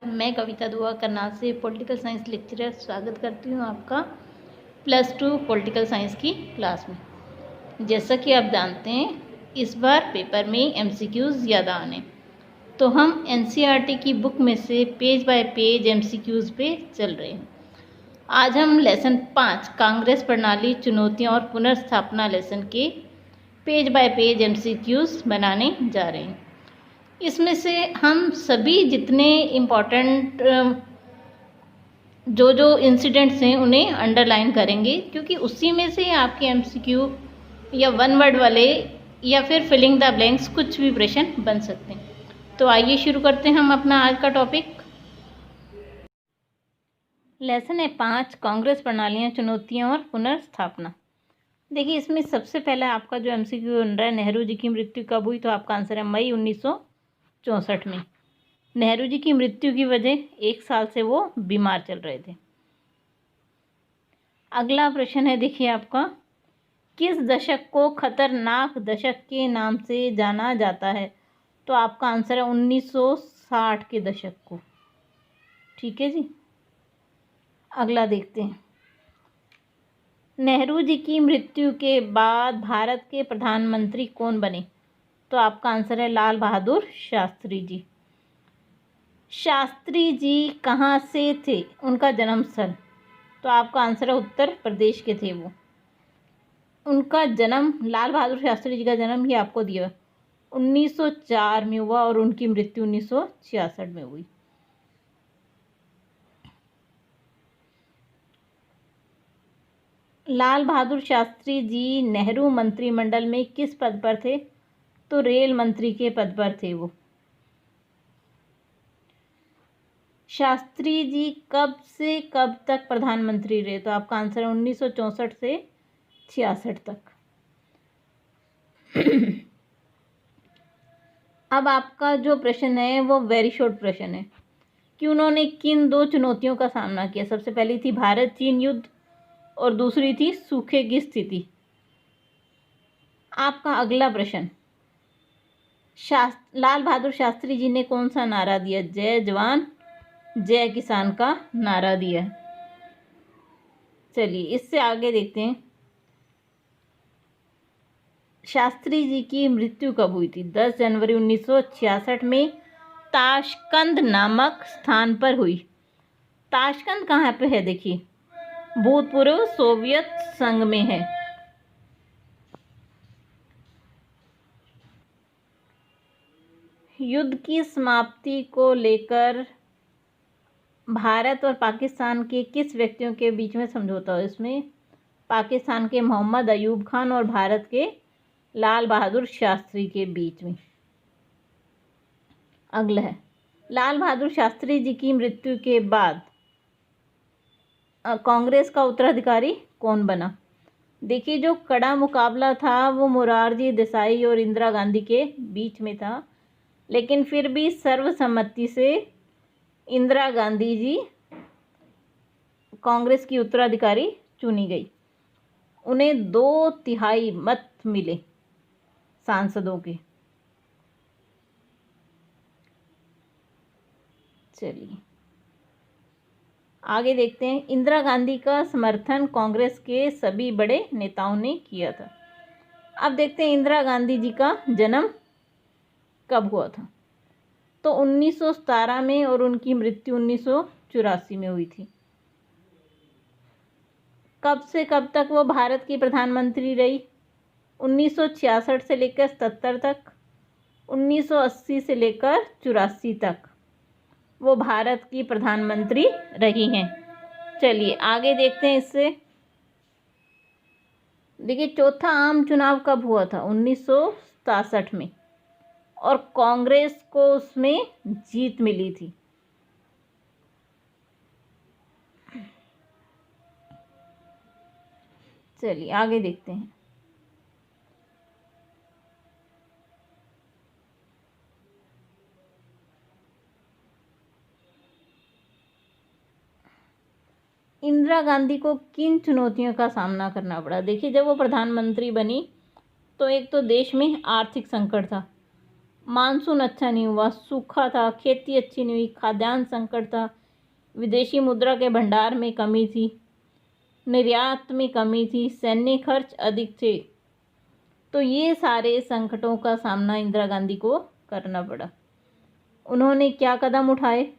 मैं कविता दुआ करनाल से पॉलिटिकल साइंस लेक्चरर स्वागत करती हूँ आपका +2 पॉलिटिकल साइंस की क्लास में। जैसा कि आप जानते हैं इस बार पेपर में एमसीक्यूज़ ज़्यादा आने, तो हम एनसीईआरटी की बुक में से पेज बाय पेज एमसीक्यूज़ पे चल रहे हैं। आज हम लेसन 5 कांग्रेस प्रणाली चुनौतियाँ और पुनर्स्थापना लेसन के पेज बाय पेज एमसीक्यूज़ बनाने जा रहे हैं। इसमें से हम सभी जितने इम्पॉर्टेंट जो इंसिडेंट्स हैं उन्हें अंडरलाइन करेंगे, क्योंकि उसी में से आपके एमसीक्यू या वन वर्ड वाले या फिर फिलिंग द ब्लैंक्स कुछ भी प्रश्न बन सकते हैं। तो आइए शुरू करते हैं हम अपना आज का टॉपिक। लेसन है 5 कांग्रेस प्रणालियाँ चुनौतियाँ और पुनर्स्थापना। देखिए इसमें सबसे पहला आपका जो एमसीक्यू बन रहा है, नेहरू जी की मृत्यु कब हुई, तो आपका आंसर है मई 1964 में। नेहरू जी की मृत्यु की वजह 1 साल से वो बीमार चल रहे थे। अगला प्रश्न है, देखिए आपका, किस दशक को खतरनाक दशक के नाम से जाना जाता है, तो आपका आंसर है 1960 के दशक को। ठीक है जी। अगला देखते हैं, नेहरू जी की मृत्यु के बाद भारत के प्रधानमंत्री कौन बने, तो आपका आंसर है लाल बहादुर शास्त्री जी। शास्त्री जी कहाँ से थे, उनका जन्म स्थल, तो आपका आंसर है उत्तर प्रदेश के थे वो। उनका जन्म, लाल बहादुर शास्त्री जी का जन्म ही आपको दिया 1904 में हुआ और उनकी मृत्यु 1966 में हुई। लाल बहादुर शास्त्री जी नेहरू मंत्रिमंडल में किस पद पर थे, तो रेल मंत्री के पद पर थे वो। शास्त्री जी कब से कब तक प्रधानमंत्री रहे, तो आपका आंसर है 1964 से 66 तक। अब आपका जो प्रश्न है वो वेरी शॉर्ट प्रश्न है कि उन्होंने किन 2 चुनौतियों का सामना किया। सबसे पहली थी भारत चीन युद्ध और दूसरी थी सूखे की स्थिति। आपका अगला प्रश्न, लाल बहादुर शास्त्री जी ने कौन सा नारा दिया, जय जवान जय किसान का नारा दिया। चलिए इससे आगे देखते हैं, शास्त्री जी की मृत्यु कब हुई थी, 10 जनवरी 1966 में ताशकंद नामक स्थान पर हुई। ताशकंद कहाँ पे है, देखिए भूतपूर्व सोवियत संघ में है। युद्ध की समाप्ति को लेकर भारत और पाकिस्तान के किस व्यक्तियों के बीच में समझौता हुआ, इसमें पाकिस्तान के मोहम्मद अयूब खान और भारत के लाल बहादुर शास्त्री के बीच में। अगला है, लाल बहादुर शास्त्री जी की मृत्यु के बाद कांग्रेस का उत्तराधिकारी कौन बना। देखिए जो कड़ा मुकाबला था वो मोरारजी देसाई और इंदिरा गांधी के बीच में था, लेकिन फिर भी सर्वसम्मति से इंदिरा गांधी जी कांग्रेस की उत्तराधिकारी चुनी गई। उन्हें 2/3 मत मिले सांसदों के। चलिए आगे देखते हैं, इंदिरा गांधी का समर्थन कांग्रेस के सभी बड़े नेताओं ने किया था। अब देखते हैं इंदिरा गांधी जी का जन्म कब हुआ था, तो 1917 में और उनकी मृत्यु 1984 में हुई थी। कब से कब तक वो भारत की प्रधानमंत्री रही, 1966 से लेकर 77 तक, 1980 से लेकर 84 तक वो भारत की प्रधानमंत्री रही हैं। चलिए आगे देखते हैं इससे। देखिए चौथा आम चुनाव कब हुआ था, 1967 में, और कांग्रेस को उसमें जीत मिली थी। चलिए आगे देखते हैं, इंदिरा गांधी को किन चुनौतियों का सामना करना पड़ा। देखिए जब वो प्रधानमंत्री बनी तो एक तो देश में आर्थिक संकट था, मानसून अच्छा नहीं हुआ, सूखा था, खेती अच्छी नहीं हुई, खाद्यान्न संकट था, विदेशी मुद्रा के भंडार में कमी थी, निर्यात में कमी थी, सैन्य खर्च अधिक थे। तो ये सारे संकटों का सामना इंदिरा गांधी को करना पड़ा। उन्होंने क्या कदम उठाए?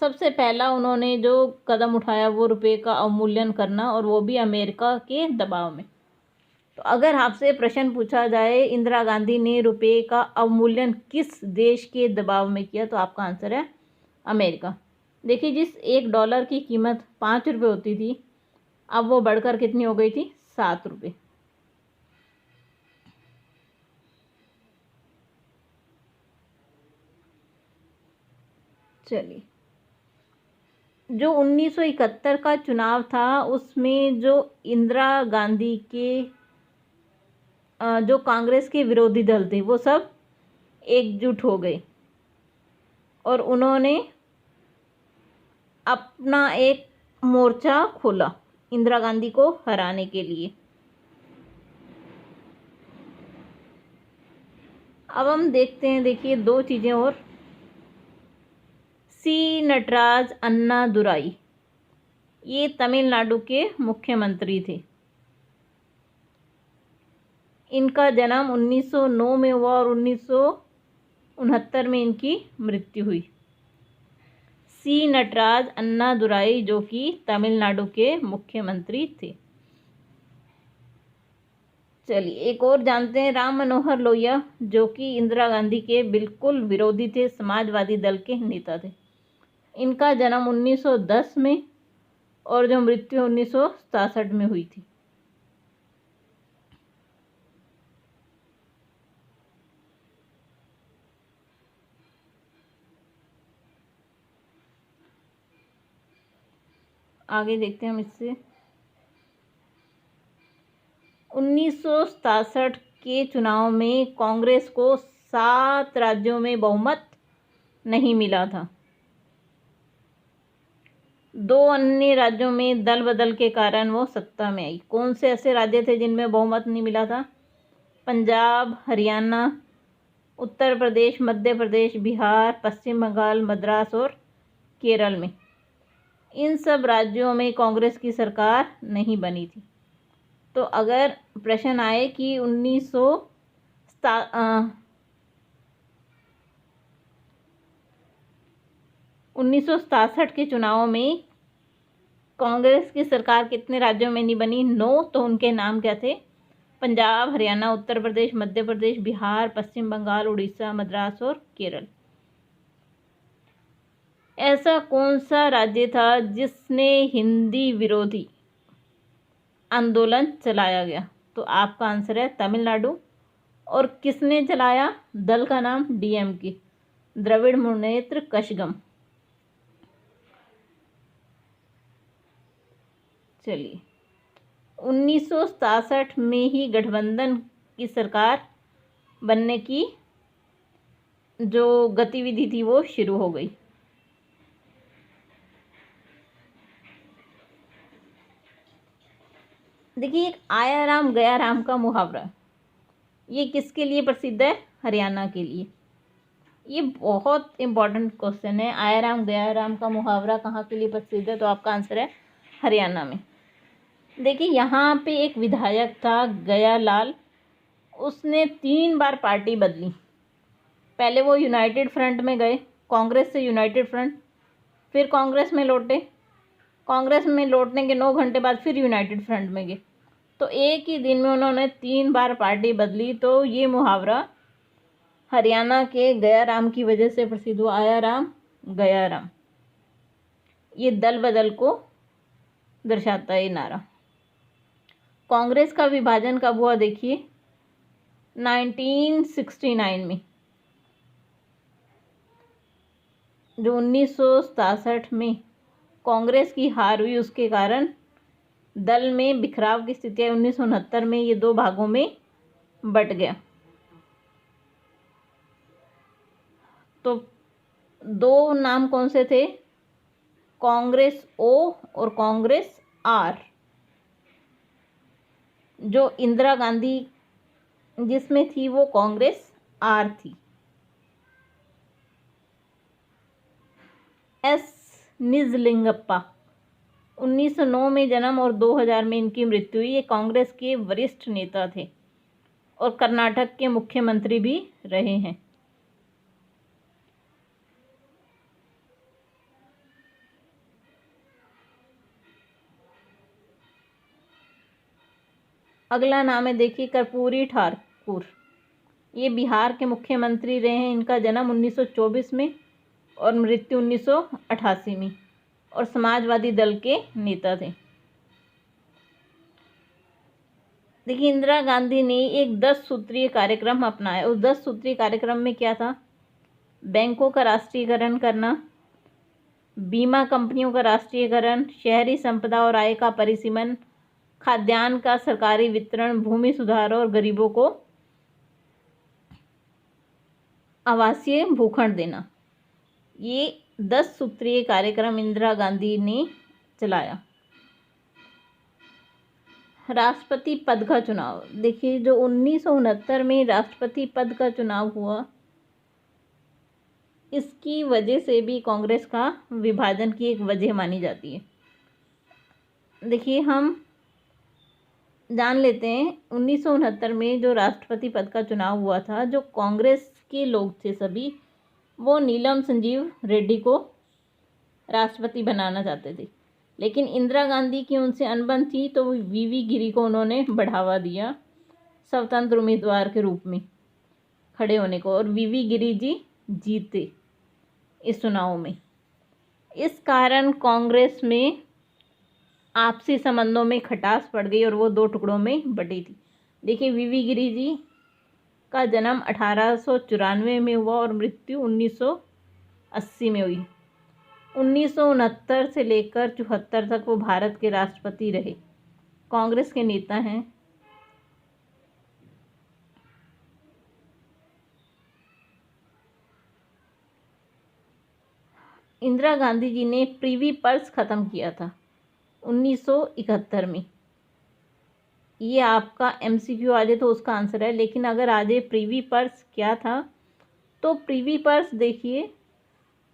सबसे पहला उन्होंने जो कदम उठाया वो रुपए का अवमूल्यन करना, और वो भी अमेरिका के दबाव में। तो अगर आपसे प्रश्न पूछा जाए इंदिरा गांधी ने रुपए का अवमूल्यन किस देश के दबाव में किया, तो आपका आंसर है अमेरिका। देखिए, जिस $1 की कीमत 5 रुपये होती थी, अब वो बढ़कर कितनी हो गई थी? 7 रुपये। चलिए, जो 1971 का चुनाव था उसमें जो इंदिरा गांधी के जो कांग्रेस के विरोधी दल थे वो सब एकजुट हो गए और उन्होंने अपना एक मोर्चा खोला इंदिरा गांधी को हराने के लिए। अब हम देखते हैं, देखिए 2 चीज़ें और। सी नटराज अन्नादुराई, ये तमिलनाडु के मुख्यमंत्री थे। इनका जन्म 1909 में हुआ और 1969 में इनकी मृत्यु हुई। सी नटराज अन्नादुराई जो कि तमिलनाडु के मुख्यमंत्री थे। चलिए, एक और जानते हैं, राम मनोहर लोहिया जो कि इंदिरा गांधी के बिल्कुल विरोधी थे, समाजवादी दल के नेता थे। इनका जन्म 1910 में और जो मृत्यु 1967 में हुई थी। आगे देखते हैं हम इससे। 1967 के चुनाव में कांग्रेस को 7 राज्यों में बहुमत नहीं मिला था। 2 अन्य राज्यों में दल बदल के कारण वो सत्ता में आई। कौन से ऐसे राज्य थे जिनमें बहुमत नहीं मिला था? पंजाब, हरियाणा, उत्तर प्रदेश, मध्य प्रदेश, बिहार, पश्चिम बंगाल, मद्रास और केरल में। इन सब राज्यों में कांग्रेस की सरकार नहीं बनी थी। तो अगर प्रश्न आए कि 1967 के चुनाव में कांग्रेस की सरकार कितने राज्यों में नहीं बनी? 9। तो उनके नाम क्या थे? पंजाब, हरियाणा, उत्तर प्रदेश, मध्य प्रदेश, बिहार, पश्चिम बंगाल, उड़ीसा, मद्रास और केरल। ऐसा कौन सा राज्य था जिसने हिंदी विरोधी आंदोलन चलाया गया? तो आपका आंसर है तमिलनाडु। और किसने चलाया? दल का नाम डीएमके, द्रविड़ मुन्नेत्र कषगम। चलिए, 1967 में ही गठबंधन की सरकार बनने की जो गतिविधि थी वो शुरू हो गई। देखिए, एक आया राम गया राम का मुहावरा, ये किसके लिए प्रसिद्ध है? हरियाणा के लिए। ये बहुत इंपॉर्टेंट क्वेश्चन है। आया राम गया राम का मुहावरा कहाँ के लिए प्रसिद्ध है? तो आपका आंसर है हरियाणा में। देखिए, यहाँ पे एक विधायक था गया लाल, उसने 3 बार पार्टी बदली। पहले वो यूनाइटेड फ्रंट में गए, कांग्रेस से यूनाइटेड फ्रंट, फिर कांग्रेस में लौटे, कांग्रेस में लौटने के 9 घंटे बाद फिर यूनाइटेड फ्रंट में गए। तो एक ही दिन में उन्होंने 3 बार पार्टी बदली। तो ये मुहावरा हरियाणा के गया राम की वजह से प्रसिद्ध हुआ, आया राम गया राम। ये दल बदल को दर्शाता है ये नारा। कांग्रेस का विभाजन कब हुआ? देखिए, 1969 में। जो 1967 में कांग्रेस की हार हुई उसके कारण दल में बिखराव की स्थिति है। 1969 में ये 2 भागों में बट गया। तो 2 नाम कौन से थे? कांग्रेस ओ और कांग्रेस आर। जो इंदिरा गांधी जिसमें थी वो कांग्रेस आर थी। एस निजलिंगप्पा 1909 में जन्म और 2000 में इनकी मृत्यु हुई। ये कांग्रेस के वरिष्ठ नेता थे और कर्नाटक के मुख्यमंत्री भी रहे हैं। अगला नाम है, देखिए, कर्पूरी ठाकुर। ये बिहार के मुख्यमंत्री रहे हैं। इनका जन्म 1924 में और मृत्यु 1988 में, और समाजवादी दल के नेता थे। देखिए, इंदिरा गांधी ने एक 10 सूत्रीय कार्यक्रम अपनाया। उस 10 सूत्रीय कार्यक्रम में क्या था? बैंकों का राष्ट्रीयकरण करना, बीमा कंपनियों का राष्ट्रीयकरण, शहरी संपदा और आय का परिसीमन, खाद्यान्न का सरकारी वितरण, भूमि सुधार और गरीबों को आवासीय भूखंड देना। ये 10 सूत्रीय कार्यक्रम इंदिरा गांधी ने चलाया। राष्ट्रपति पद का चुनाव, देखिए, जो 1969 में राष्ट्रपति पद का चुनाव हुआ, इसकी वजह से भी कांग्रेस का विभाजन की एक वजह मानी जाती है। देखिए, हम जान लेते हैं 1969 में जो राष्ट्रपति पद का चुनाव हुआ था, जो कांग्रेस के लोग थे सभी, वो नीलम संजीव रेड्डी को राष्ट्रपति बनाना चाहते थे। लेकिन इंदिरा गांधी की उनसे अनबन थी, तो वीवी गिरी को उन्होंने बढ़ावा दिया स्वतंत्र उम्मीदवार के रूप में खड़े होने को, और वीवी गिरी जी जीते इस चुनाव में। इस कारण कांग्रेस में आपसी संबंधों में खटास पड़ गई और वो 2 टुकड़ों में बटी थी। देखिए, वीवी गिरी जी का जन्म 1894 में हुआ और मृत्यु 1980 में हुई। 1969 से लेकर 74 तक वो भारत के राष्ट्रपति रहे। कांग्रेस के नेता हैं। इंदिरा गांधी जी ने प्रीवी पर्स ख़त्म किया था 1971 में। ये आपका MCQ आ जाए तो उसका आंसर है, लेकिन अगर आ जाए प्रीवी पर्स क्या था, तो प्रीवी पर्स देखिए,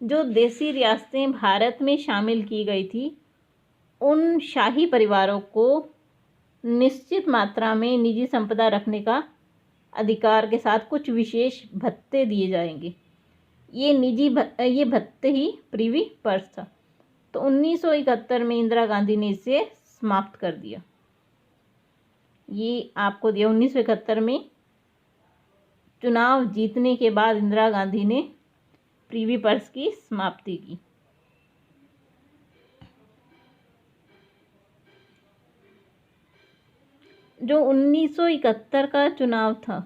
जो देसी रियासतें भारत में शामिल की गई थी, उन शाही परिवारों को निश्चित मात्रा में निजी संपदा रखने का अधिकार के साथ कुछ विशेष भत्ते दिए जाएंगे। ये भत्ते ही प्रीवी पर्स था। तो 1971 में इंदिरा गांधी ने इसे समाप्त कर दिया। ये आपको दिया 1971 में चुनाव जीतने के बाद इंदिरा गांधी ने प्रीवी पर्स की समाप्ति की। जो 1971 का चुनाव था,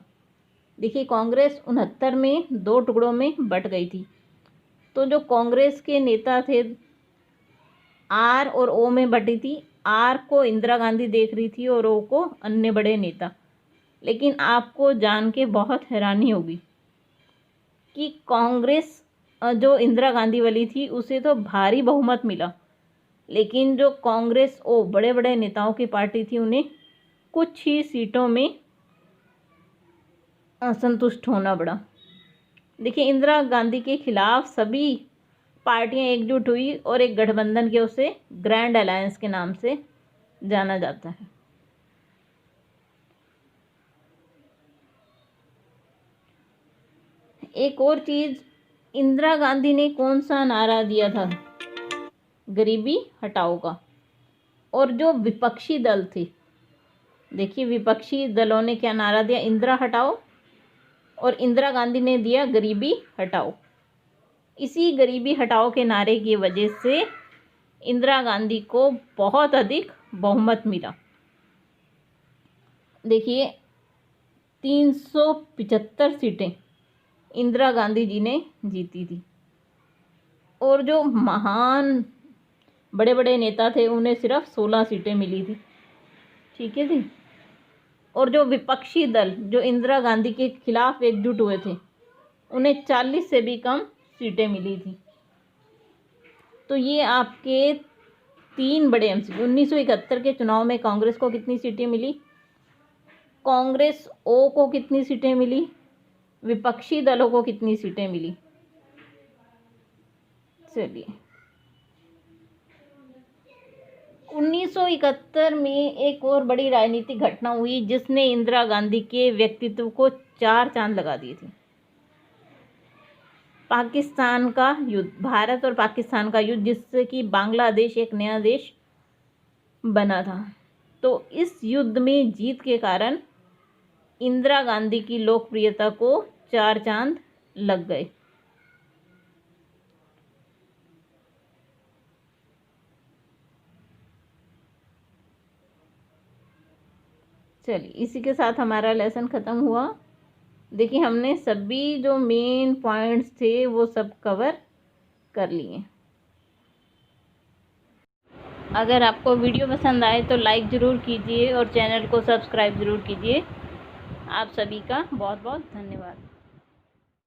देखिए, कांग्रेस 69 में 2 टुकड़ों में बट गई थी। तो जो कांग्रेस के नेता थे, आर और ओ में बटी थी। आर को इंदिरा गांधी देख रही थी और ओ को अन्य बड़े नेता। लेकिन आपको जान के बहुत हैरानी होगी कि कांग्रेस जो इंदिरा गांधी वाली थी, उसे तो भारी बहुमत मिला, लेकिन जो कांग्रेस ओ बड़े बड़े नेताओं की पार्टी थी, उन्हें कुछ ही सीटों में असंतुष्ट होना पड़ा। देखिए, इंदिरा गांधी के खिलाफ सभी पार्टियां एकजुट हुई और एक गठबंधन के, उसे ग्रैंड अलायंस के नाम से जाना जाता है। एक और चीज़, इंदिरा गांधी ने कौन सा नारा दिया था? गरीबी हटाओ का। और जो विपक्षी दल थे, देखिए, विपक्षी दलों ने क्या नारा दिया? इंदिरा हटाओ, और इंदिरा गांधी ने दिया गरीबी हटाओ। इसी गरीबी हटाओ के नारे की वजह से इंदिरा गांधी को बहुत अधिक बहुमत मिला। देखिए, 375 सीटें इंदिरा गांधी जी ने जीती थी। और जो महान बड़े बड़े नेता थे, उन्हें सिर्फ 16 सीटें मिली थी। ठीक है जी। और जो विपक्षी दल जो इंदिरा गांधी के खिलाफ एकजुट हुए थे, उन्हें 40 से भी कम सीटें मिली थी। तो ये आपके 3 बड़े MCQ। 1971 के चुनाव में कांग्रेस को कितनी सीटें मिली? कांग्रेस ओ को कितनी सीटें मिली? विपक्षी दलों को कितनी सीटें मिली? चलिए, 1971 में एक और बड़ी राजनीतिक घटना हुई जिसने इंदिरा गांधी के व्यक्तित्व को 4 चांद लगा दिए थे। पाकिस्तान का युद्ध, भारत और पाकिस्तान का युद्ध, जिससे कि बांग्लादेश एक नया देश बना था। तो इस युद्ध में जीत के कारण इंदिरा गांधी की लोकप्रियता को 4 चांद लग गए। चलिए, इसी के साथ हमारा लेसन ख़त्म हुआ। देखिए, हमने सभी जो मेन पॉइंट्स थे वो सब कवर कर लिए। अगर आपको वीडियो पसंद आए तो लाइक ज़रूर कीजिए और चैनल को सब्सक्राइब ज़रूर कीजिए। आप सभी का बहुत बहुत धन्यवाद।